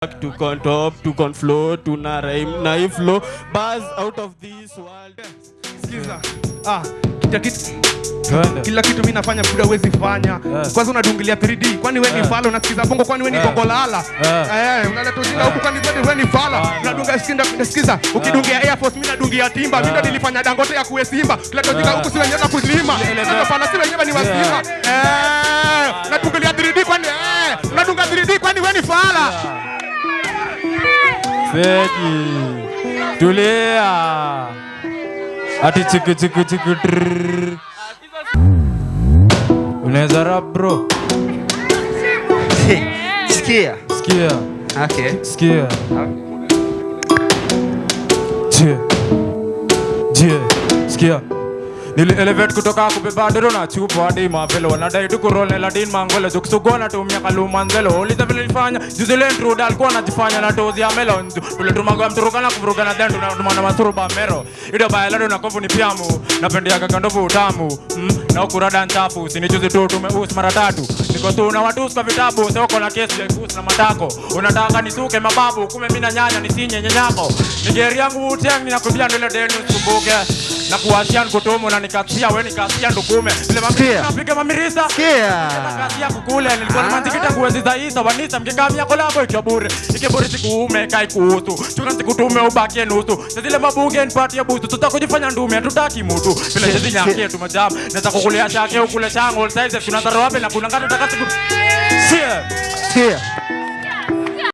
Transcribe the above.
to top, to flow, to na flow, buzz out of this world. Sikiza. Kila kitu mimi nafanya buda wezi fanya. Kwanza unadungilia 3D. Kwani wewe ni fala unasikiza bongo kwani wewe ni bongo lala. Unaleta ujinga huko kwani wewe ni fala. Unadunga sikiza. Ukidungia Air Force mimi nadungia Timba. Mimi ndo nilifanya Dangote ya kuwe Simba. Unaleta ujinga huko si wenyewe na kulima. Ndio fala si wenyewe ni wasima. Unadungilia 3D kwani unadunga 3D kwani wewe ni fala. Feki. Tulia. Ati chiku. Unaweza rap bro? Sikia. Okay. Sikia. Sikia. Nili elevate kutoka kubeba dero na chupa hadi mavelo wanadai tu kurole ladin mangole zukusugona tumia kalumanzelo ulita vile nilifanya juzi lentro alikuwa anajifanya na dozi ya melon tule tumaga mturuka na kuvuruga na dendo na tumana masuruba mero ido bailado na kovu ni piamu napendea kakandovu utamu na ukurada nchafu sinijuzi tu tumeus mara tatu niko tu na watu kwa vitabu soko na kesi ya kuhusu na matako unataka nisuke mababu kume mimi na nyanya nisinye nyanyako Nigeria yangu uteng ninakwambia ndele deni usikumbuke na kuachia nkotomo na nikatia wewe nikatia ndukume ile mamia napiga mamirisa nikatia kukule nilikuwa na mantikita kuwezi zaisa wanisa mkikamia kolabo ikibure sikuume kai kuhusu chuna sikutume ubakie nusu zile mabunge nipatie busu tutakujifanya ndume hatutaki mtu vile hizi nyake tumejam naweza kukulia chake ukule chango size kuna daro wapi na kuna ngata takatifu Here